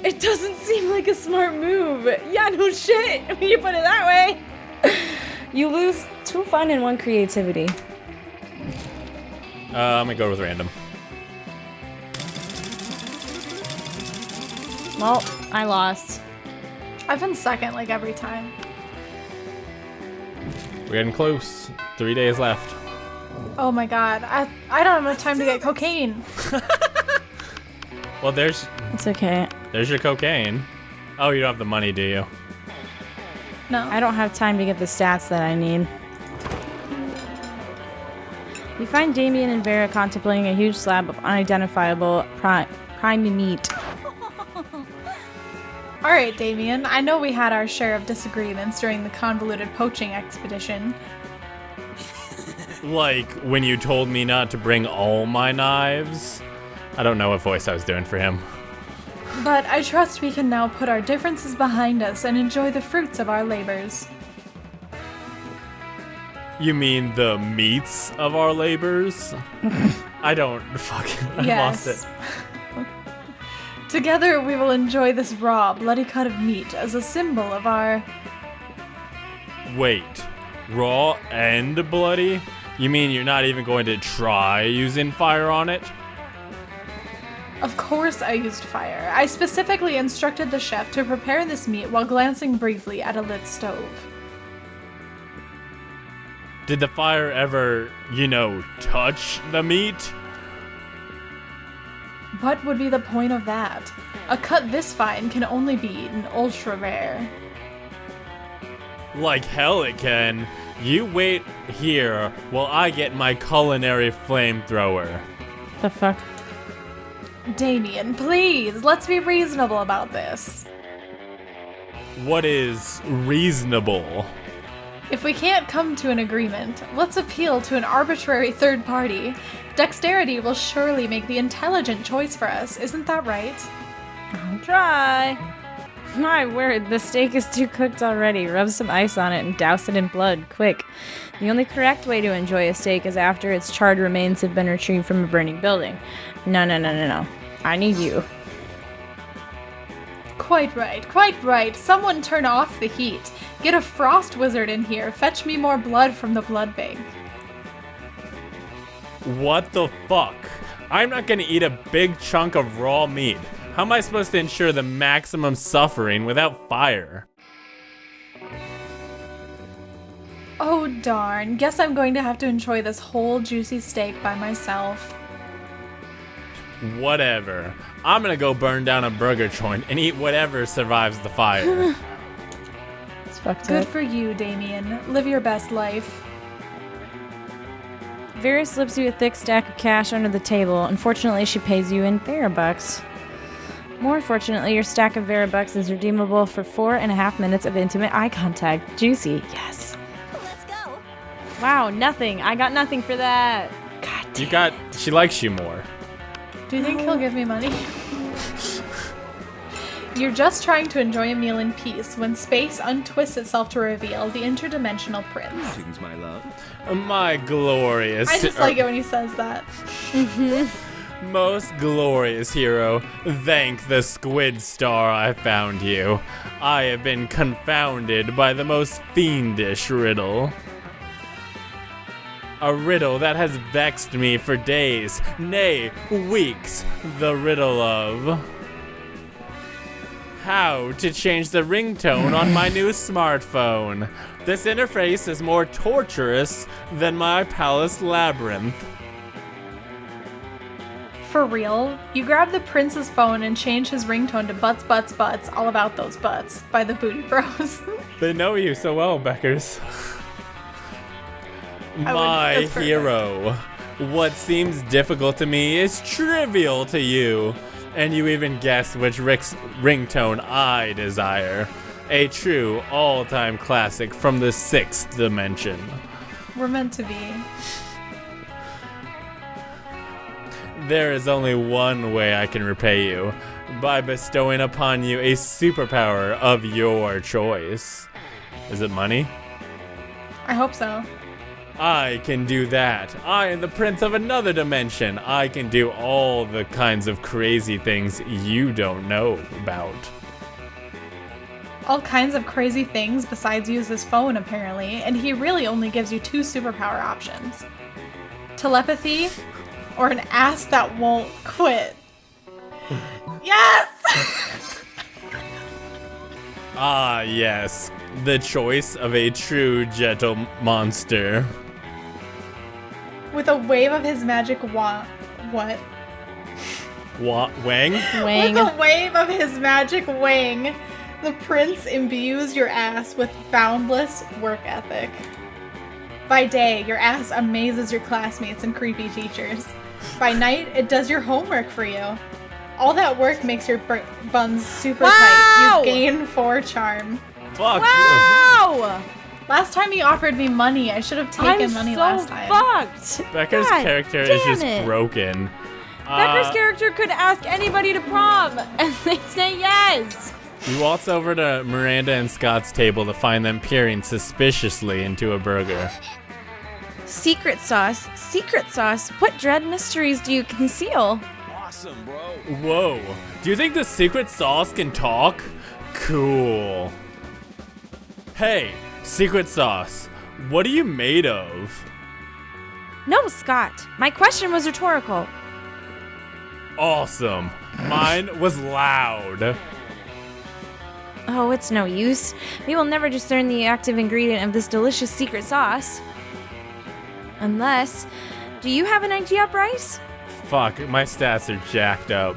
It doesn't seem like a smart move. Yeah, no shit, when you put it that way. You lose 2 fun and 1 creativity. I'm gonna go with random. Well, I lost. I've been second like every time. We're getting close. 3 days left. Oh my god, I don't have enough time to get cocaine. Well, there's It's okay. your cocaine. Oh, you don't have the money, do you? No. I don't have time to get the stats that I need. We find Damien and Vera contemplating a huge slab of unidentifiable prime meat. Alright, Damien, I know we had our share of disagreements during the convoluted poaching expedition. Like when you told me not to bring all my knives. I don't know what voice I was doing for him. But I trust we can now put our differences behind us and enjoy the fruits of our labors. You mean the meats of our labors? I don't fucking. I lost it. Together we will enjoy this raw, bloody cut of meat as a symbol of our... Wait, raw and bloody? You mean you're not even going to try using fire on it? Of course I used fire. I specifically instructed the chef to prepare this meat while glancing briefly at a lit stove. Did the fire ever, touch the meat? What would be the point of that? A cut this fine can only be eaten ultra rare. Like hell it can. You wait here while I get my culinary flamethrower. The fuck? Damien, please, let's be reasonable about this. What is reasonable? If we can't come to an agreement, let's appeal to an arbitrary third party. Dexterity will surely make the intelligent choice for us, isn't that right? I'll try. My word, the steak is too cooked already. Rub some ice on it and douse it in blood, quick. The only correct way to enjoy a steak is after its charred remains have been retrieved from a burning building. No. I need you. Quite right. Someone turn off the heat. Get a frost wizard in here. Fetch me more blood from the blood bank. What the fuck? I'm not gonna eat a big chunk of raw meat. How am I supposed to ensure the maximum suffering without fire? Oh darn, guess I'm going to have to enjoy this whole juicy steak by myself. Whatever. I'm gonna go burn down a burger joint and eat whatever survives the fire. It's fucked Good up. for you, Damien. Live your best life. Vera slips you a thick stack of cash under the table. Unfortunately, she pays you in Verabucks. More fortunately, your stack of Verabucks is redeemable for 4.5 minutes of intimate eye contact. Juicy, yes. Let's go. Wow, nothing. I got nothing for that. God damn. She likes you more. Do you think he'll give me money? You're just trying to enjoy a meal in peace when space untwists itself to reveal the interdimensional prince. Greetings, my love. My glorious. I just like it when he says that. Most glorious hero, thank the squid star I found you. I have been confounded by the most fiendish riddle. A riddle that has vexed me for days, nay, weeks. The riddle of how to change the ringtone on my new smartphone. This interface is more torturous than my palace labyrinth. For real, you grab the prince's phone and change his ringtone to Butts, Butts, Butts, All About Those Butts by the Booty Bros. They know you so well, Beckers. My that's perfect. hero. What seems difficult to me is trivial to you. And you even guess which ringtone I desire. A true all-time classic from the 6th dimension. We're meant to be. There is only one way I can repay you. By bestowing upon you a superpower of your choice. Is it money? I hope so. I can do that. I am the prince of another dimension. I can do all the kinds of crazy things you don't know about. All kinds of crazy things besides use his phone, apparently, and he really only gives you 2 superpower options. Telepathy, or an ass that won't quit. Yes! Ah, yes. The choice of a true gentle monster. With a wave of his magic wand. What? Wang? Wang. With a wave of his magic wing, the prince imbues your ass with boundless work ethic. By day, your ass amazes your classmates and creepy teachers. By night, it does your homework for you. All that work makes your buns super tight. You gain 4 charm. Fuck. Wow! Last time he offered me money, I should have taken money last time. Fucked. Becca's God character is damn just it. broken. Becker's character could ask anybody to prom, and they'd say yes. You waltz over to Miranda and Scott's table to find them peering suspiciously into a burger. Secret sauce. Secret sauce. What dread mysteries do you conceal? Awesome, bro. Whoa. Do you think the secret sauce can talk? Cool. Hey, secret sauce. What are you made of? No, Scott. My question was rhetorical. Awesome. Mine was loud. Oh, it's no use. We will never discern the active ingredient of this delicious secret sauce. Unless... Do you have an idea, Bryce? Fuck, my stats are jacked up.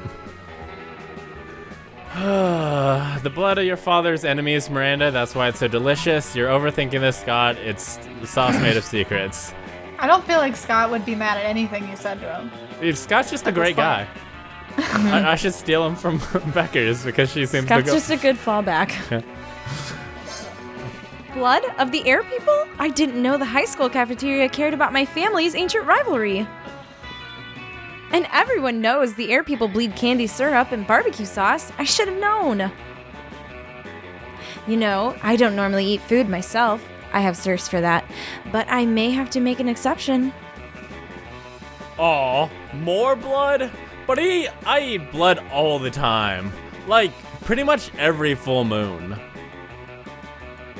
The blood of your father's enemies, Miranda. That's why it's so delicious. You're overthinking this, Scott. It's the sauce made of secrets. I don't feel like Scott would be mad at anything you said to him. Dude, Scott's just a great guy. I should steal him from Beckers because she seems Scott's to go. just a good fallback. Yeah. Blood of the air people? I didn't know the high school cafeteria cared about my family's ancient rivalry. And everyone knows the air people bleed candy syrup and barbecue sauce. I should have known. You know, I don't normally eat food myself. I have thirst for that. But I may have to make an exception. Aw, more blood? But I eat blood all the time. Like, pretty much every full moon.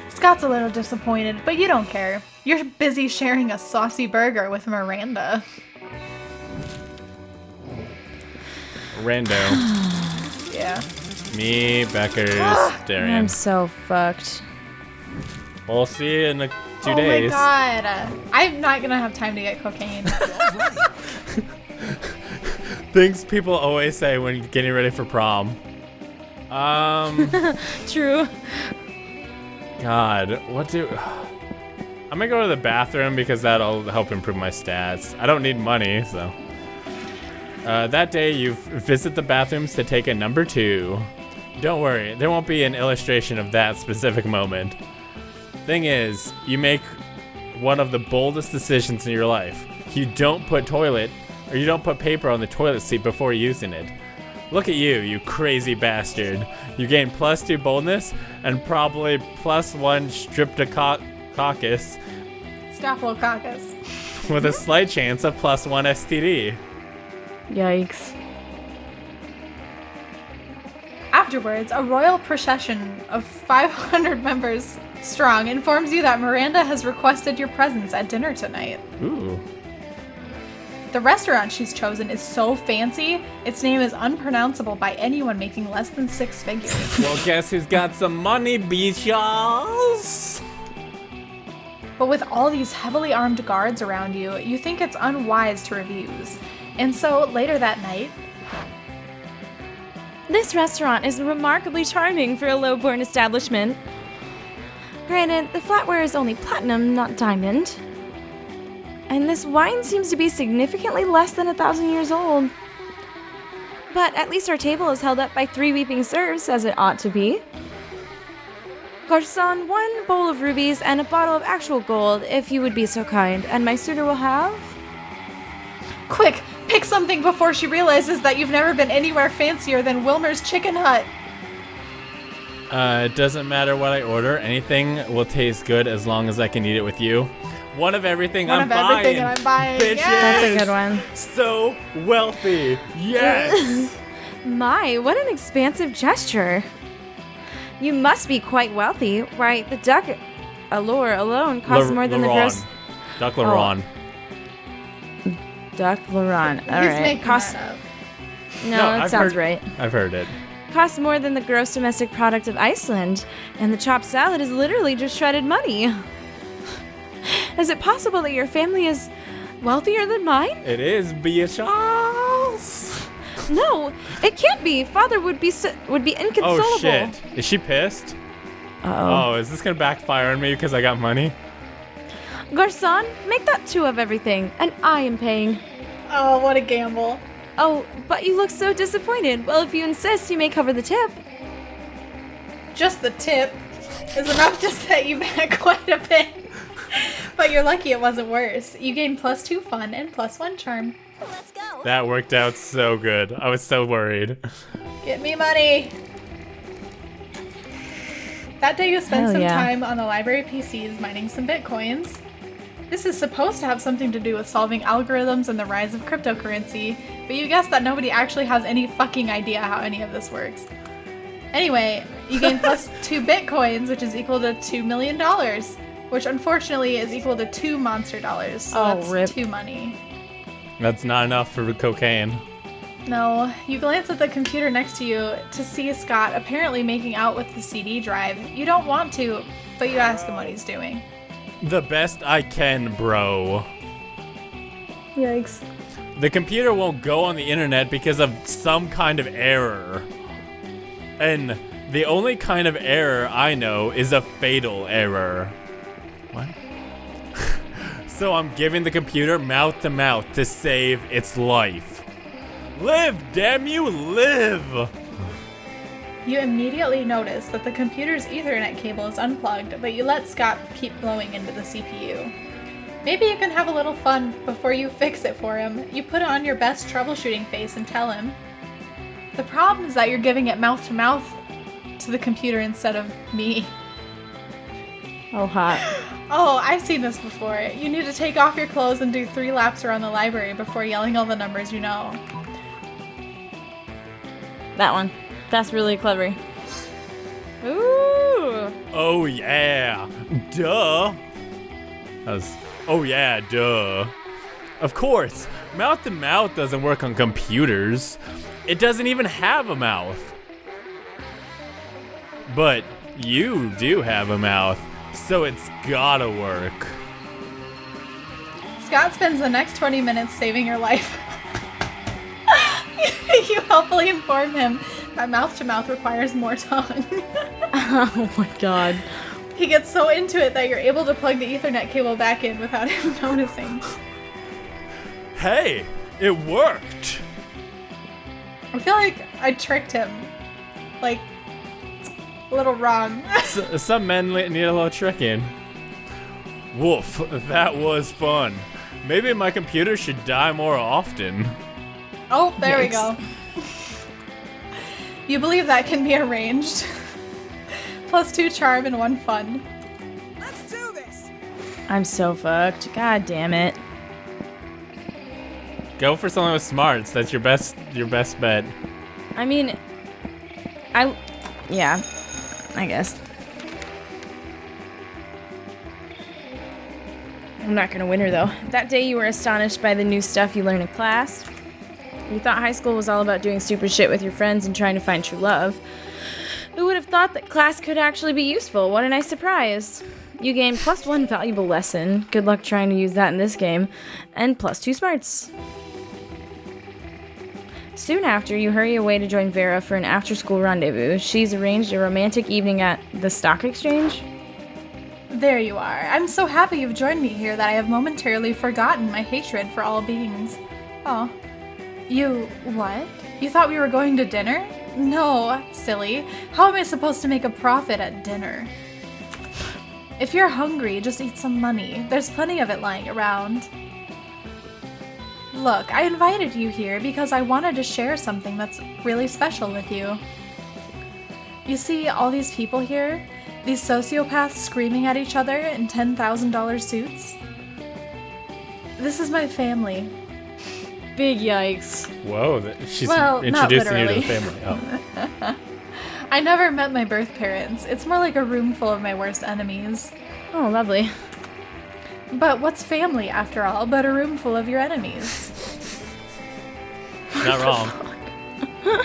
Scott's a little disappointed, but you don't care. You're busy sharing a saucy burger with Miranda. Rando. Yeah. Me, Beckers, I'm Darian. so fucked. We'll see you in 2 Oh days. my god. I'm not gonna have time to get cocaine. Things people always say when getting ready for prom. True. God, I'm gonna go to the bathroom because that'll help improve my stats. I don't need money, so. That day you visit the bathrooms to take a number 2. Don't worry, there won't be an illustration of that specific moment. Thing is, you make one of the boldest decisions in your life. You don't put paper on the toilet seat before using it. Look at you, you crazy bastard. You gain +2 boldness and probably +1 streptococcus Staphylococcus. with a slight chance of +1 STD. Yikes. Afterwards, a royal procession of 500 members strong informs you that Miranda has requested your presence at dinner tonight. Ooh. The restaurant she's chosen is so fancy, its name is unpronounceable by anyone making less than 6 figures. Well, guess who's got some money, bitches? But with all these heavily armed guards around you, you think it's unwise to refuse. And so, later that night, This restaurant is remarkably charming for a low-born establishment. Granted, the flatware is only platinum, not diamond. And this wine seems to be significantly less than 1,000 years old. But at least our table is held up by 3 weeping serfs, as it ought to be. Garçon, 1 bowl of rubies and a bottle of actual gold, if you would be so kind, and my suitor will have... quick, pick something before she realizes that you've never been anywhere fancier than Wilmer's Chicken Hut. It doesn't matter what I order. Anything will taste good as long as I can eat it with you. One of everything I'm buying. Everything and I'm buying. Bitches. Yes! That's a good one. So wealthy. Yes. My, what an expansive gesture. You must be quite wealthy, right? The duck allure alone costs more than the gross... Duck Laron. Duck Laron. All He's right. making Cost... that up. No, No, that I've sounds heard- right. I've heard it. Costs more than the gross domestic product of Iceland, and the chopped salad is literally just shredded money. Is it possible that your family is wealthier than mine? It is bitches. No, it can't be. Father would be inconsolable. Oh shit. Is she pissed? Uh-oh. Oh, is this gonna backfire on me because I got money? Garçon, make that 2 of everything, and I am paying. Oh, what a gamble. Oh, but you look so disappointed. Well, if you insist, you may cover the tip. Just the tip is enough to set you back quite a bit. But you're lucky it wasn't worse. You gain +2 fun and +1 charm. Let's go. That worked out so good. I was so worried. Get me money. That day you spend Hell some yeah. time on the library PCs mining some bitcoins. This is supposed to have something to do with solving algorithms and the rise of cryptocurrency, but you guess that nobody actually has any fucking idea how any of this works. Anyway, you gain +2 bitcoins, which is equal to $2 million. which unfortunately is equal to 2 monster dollars. So Oh, that's rip. 2 money. That's not enough for cocaine. No, you glance at the computer next to you to see Scott apparently making out with the CD drive. You don't want to, but you ask him what he's doing. The best I can, bro. Yikes. The computer won't go on the internet because of some kind of error. And the only kind of error I know is a fatal error. What? So I'm giving the computer mouth to mouth to save its life. Live, damn you, live! You immediately notice that the computer's Ethernet cable is unplugged, but you let Scott keep blowing into the CPU. Maybe you can have a little fun before you fix it for him. You put on your best troubleshooting face and tell him. The problem is that you're giving it mouth to mouth to the computer instead of me. Oh, hot. Oh, I've seen this before. You need to take off your clothes and do 3 laps around the library before yelling all the numbers you know. That one. That's really clever. Ooh. Oh yeah, duh. That was, oh yeah, duh. Of course, mouth to mouth doesn't work on computers. It doesn't even have a mouth. But you do have a mouth, so it's gotta work. Scott spends the next 20 minutes saving your life. You helpfully inform him that mouth-to-mouth requires more tongue. Oh my god. He gets so into it that you're able to plug the Ethernet cable back in without him noticing. Hey, it worked. I feel like I tricked him. Like, a little wrong. Some men need a little tricking. Woof, that was fun. Maybe my computer should die more often. Oh, there we Yikes. go. You believe that can be arranged. Plus 2 charm and 1 fun. Let's do this! I'm so fucked. God damn it. Go for something with smarts. That's your best bet. I mean, yeah, I guess. I'm not gonna win her though. That day you were astonished by the new stuff you learned in class. You thought high school was all about doing stupid shit with your friends and trying to find true love. Who would have thought that class could actually be useful? What a nice surprise. You gained plus 1 valuable lesson. Good luck trying to use that in this game. And plus 2 smarts. Soon after, you hurry away to join Vera for an after-school rendezvous. She's arranged a romantic evening at the stock exchange. There you are. I'm so happy you've joined me here that I have momentarily forgotten my hatred for all beings. Oh. You... what? You thought we were going to dinner? No, silly. How am I supposed to make a profit at dinner? If you're hungry, just eat some money. There's plenty of it lying around. Look, I invited you here because I wanted to share something that's really special with you. You see all these people here? These sociopaths screaming at each other in $10,000 suits? This is my family. Big yikes. Whoa, she's Well, not introducing you to the literally. family. Oh. I never met my birth parents. It's more like a room full of my worst enemies. Oh, lovely. But what's family, after all, but a room full of your enemies? Not wrong.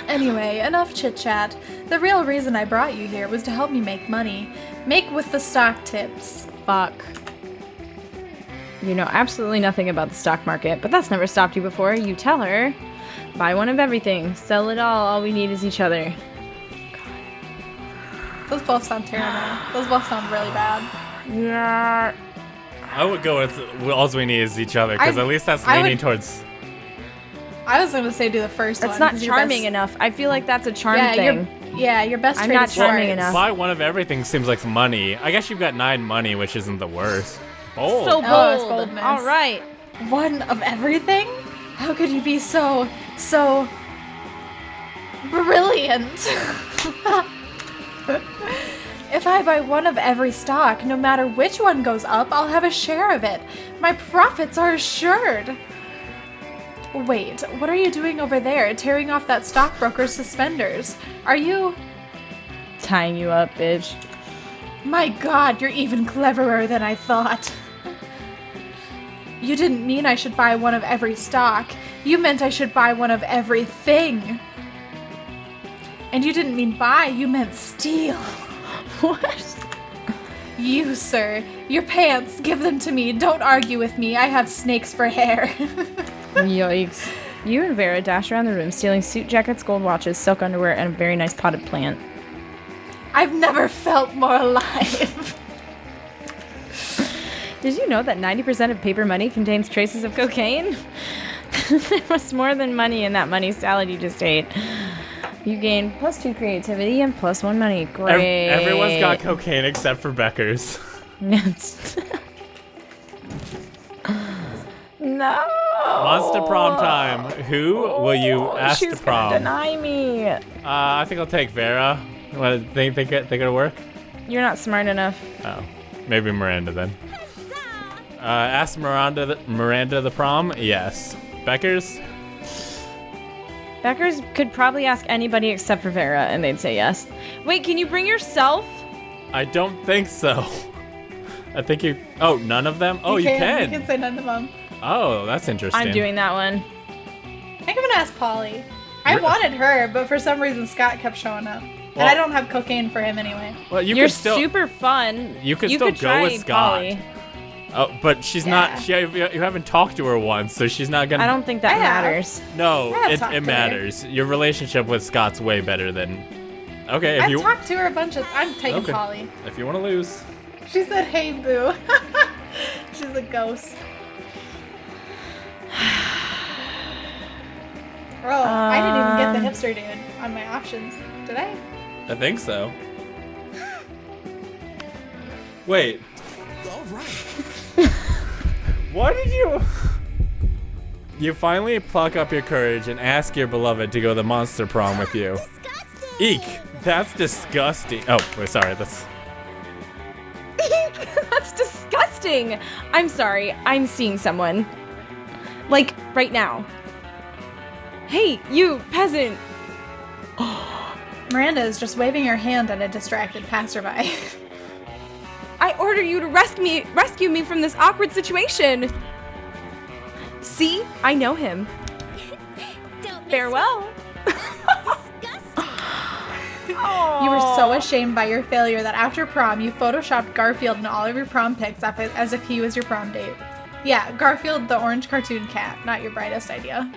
Anyway, enough chit-chat. The real reason I brought you here was to help me make money. Make with the stock tips. Fuck. You know absolutely nothing about the stock market, but that's never stopped you before. You tell her, buy one of everything, sell it all we need is each other. Those both sound terrible. Those both sound really bad. Yeah. I would go with all we need is each other, because at least that's leaning towards... I was going to say do the first one. That's not 'cause your charming best- enough. I feel like that's a charm Yeah, thing. your best I'm trait not is charming smarts. enough. Buy one of everything seems like money. I guess you've got 9 money, which isn't the worst. Bold. So bold. Oh, it's boldness. All right. One of everything? How could you be so brilliant? If I buy one of every stock, no matter which one goes up, I'll have a share of it. My profits are assured. Wait, what are you doing over there, tearing off that stockbroker's suspenders? Are you... Tying you up, bitch. My god, you're even cleverer than I thought. You didn't mean I should buy one of every stock. You meant I should buy one of everything. And you didn't mean buy, you meant steal. What? You, sir. Your pants. Give them to me. Don't argue with me. I have snakes for hair. Yikes. You and Vera dash around the room, stealing suit jackets, gold watches, silk underwear, and a very nice potted plant. I've never felt more alive. Did you know that 90% of paper money contains traces of cocaine? There was more than money in that money salad you just ate. You gain +2 creativity and +1 money. Great. Everyone's got cocaine except for Beckers. No. Monster Prom time. Who will you ask She's to prom? gonna deny me. I think I'll take Vera. What, think it'll work? You're not smart enough. Oh, maybe Miranda then. Ask Miranda the prom? Yes. Beckers? Beckers could probably ask anybody except for Vera, and they'd say yes. Wait, can you bring yourself? I don't think so. I think you... Oh, none of them? Oh, you can. You can say none of them. Oh, that's interesting. I'm doing that one. I think I'm gonna ask Polly. I wanted her, but for some reason Scott kept showing up. And I don't have cocaine for him anyway. Well, You're could still, super fun. You could still go try with Scott. Polly. Oh, but she's not... you haven't talked to her once, so she's not gonna... I don't think that I have. matters. No, I have talked it to matters. Your relationship with Scott's way better than... Okay, if I've you... talked to her a bunch of... I'm taking Okay. Polly. If you want to lose... She said, hey, boo. She's a ghost. Oh, I didn't even get the hipster dude on my options. Did I? I think so. Wait. All right. What did you... You finally pluck up your courage and ask your beloved to go to the Monster Prom with you. Disgusting! Eek! That's disgusting. Oh, wait, sorry, that's... That's disgusting. I'm sorry. I'm seeing someone. Like, right now. Hey, you, peasant. Miranda is just waving her hand at a distracted passerby. I order you to rescue me from this awkward situation. See? I know him. Don't miss Farewell. it. Disgusting! You were so ashamed by your failure that after prom, you photoshopped Garfield in all of your prom pics as if he was your prom date. Yeah, Garfield the orange cartoon cat, not your brightest idea.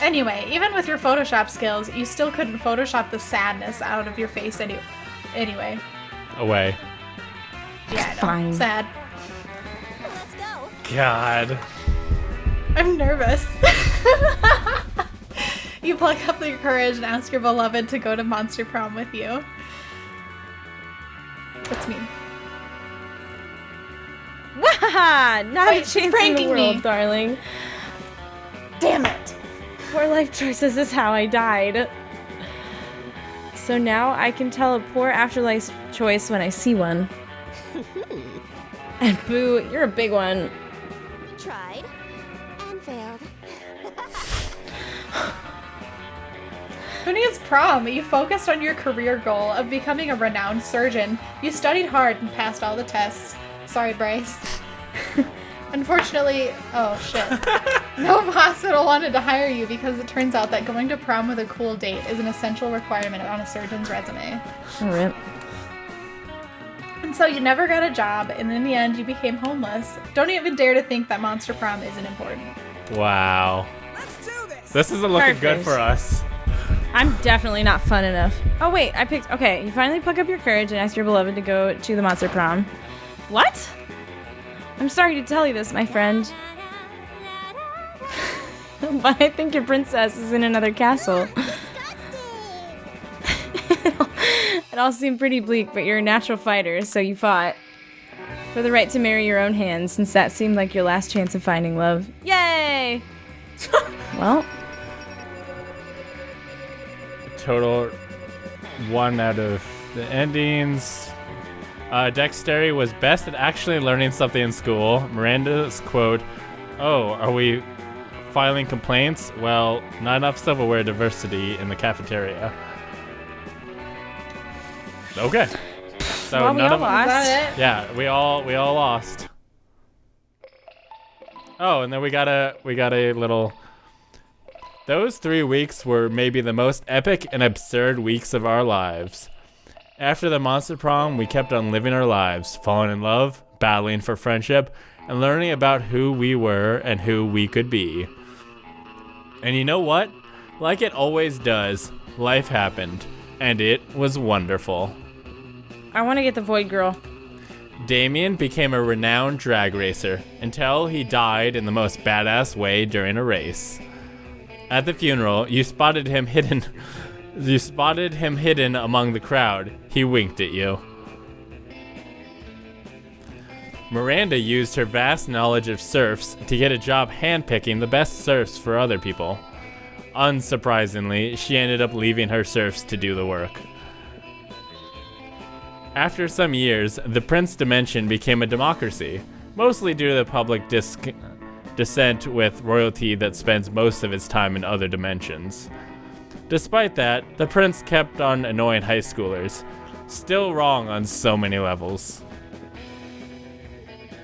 Anyway, even with your Photoshop skills, you still couldn't Photoshop the sadness out of your face anyway. Away. Yeah, I know. Fine. Sad. Let's go. God. I'm nervous. You pluck up your courage and ask your beloved to go to Monster Prom with you. That's me. Waha! Not Wait, a she's chance in the pranking world, me. darling. Damn it! Poor life choices is how I died. So now I can tell a poor afterlife choice when I see one. And boo, you're a big one. We tried and failed. Who needs prom? You focused on your career goal of becoming a renowned surgeon. You studied hard and passed all the tests. Sorry, Bryce. Unfortunately, oh shit. No hospital wanted to hire you because it turns out that going to prom with a cool date is an essential requirement on a surgeon's resume. Rip. And so you never got a job, and in the end you became homeless. Don't even dare to think that Monster Prom isn't important. Wow. Let's do this. This isn't looking good Perfect. for us. I'm definitely not fun enough. Oh wait, I picked, okay, you finally pluck up your courage and ask your beloved to go to the Monster Prom. What? I'm sorry to tell you this, my friend. But I think your princess is in another castle. It all seemed pretty bleak, but you're a natural fighter, so you fought. For the right to marry your own hand, since that seemed like your last chance of finding love. Yay! Well, Total 1 out of the endings. Dexterity was best at actually learning something in school. Miranda's quote, "Oh, are we filing complaints? Well, not enough silverware diversity in the cafeteria." Okay. So Well, we none all of lost. Is that it? Yeah, we all lost. Oh, and then we got a little. Those 3 weeks were maybe the most epic and absurd weeks of our lives. After the Monster Prom, we kept on living our lives, falling in love, battling for friendship, and learning about who we were and who we could be. And you know what? Like it always does, life happened, and it was wonderful. I want to get the Void Girl. Damien became a renowned drag racer until he died in the most badass way during a race. At the funeral, you spotted him hidden among the crowd. He winked at you. Miranda used her vast knowledge of surfs to get a job handpicking the best surfs for other people. Unsurprisingly, she ended up leaving her surfs to do the work. After some years, the Prince Dimension became a democracy, mostly due to the public dissent with royalty that spends most of its time in other dimensions. Despite that, the Prince kept on annoying high schoolers, still wrong on so many levels.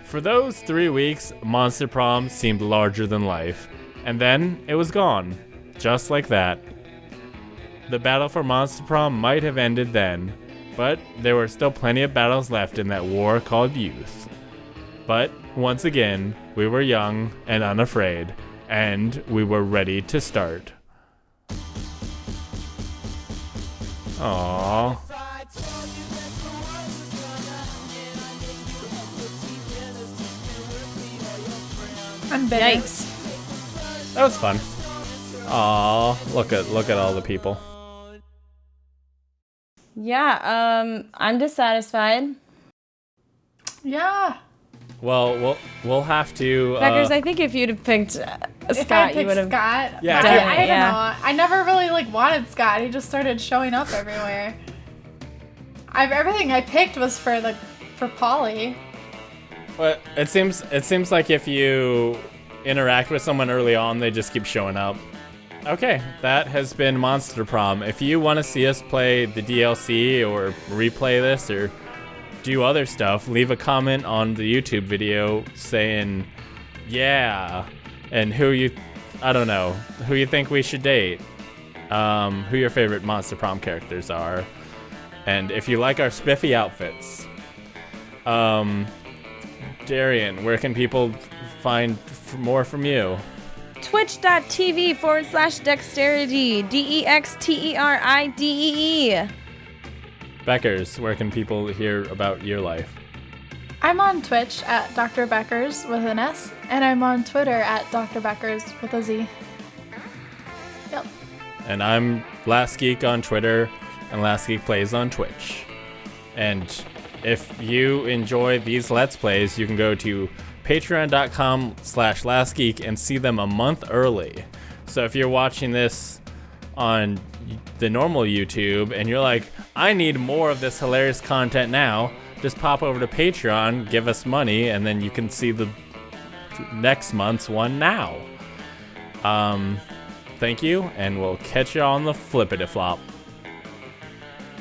For those 3 weeks, Monster Prom seemed larger than life, and then it was gone, just like that. The battle for Monster Prom might have ended then, but there were still plenty of battles left in that war called youth. But, once again, we were young and unafraid, and we were ready to start. Aww. I'm bitter. Yikes. That was fun. Aww, look at all the people. Yeah, I'm dissatisfied. Yeah. Well, we'll have to. Beckers, I think if you'd have picked If I Scott, you picked would have. Scott, Yeah, but if I you- don't know. I never really wanted Scott. He just started showing up everywhere. Everything I picked was for Polly. But it seems like if you interact with someone early on, they just keep showing up. Okay, that has been Monster Prom. If you want to see us play the DLC or replay this or do other stuff, leave a comment on the YouTube video saying, yeah, and who you think we should date, who your favorite Monster Prom characters are, and if you like our spiffy outfits. Darian, where can people find more from you? Twitch.tv/dexterity. DEXTERIDEE. Beckers, where can people hear about your life? I'm on Twitch at Dr. Beckers with an S, and I'm on Twitter at Dr. Beckers with a Z. Yep. And I'm Last Geek on Twitter, and Last Geek Plays on Twitch. And if you enjoy these Let's Plays, you can go to patreon.com/lastgeek and see them a month early. So if you're watching this on the normal YouTube and you're like, I need more of this hilarious content now, just pop over to Patreon, give us money, and then you can see the next month's one now. Thank you, and we'll catch you on the flippity flop.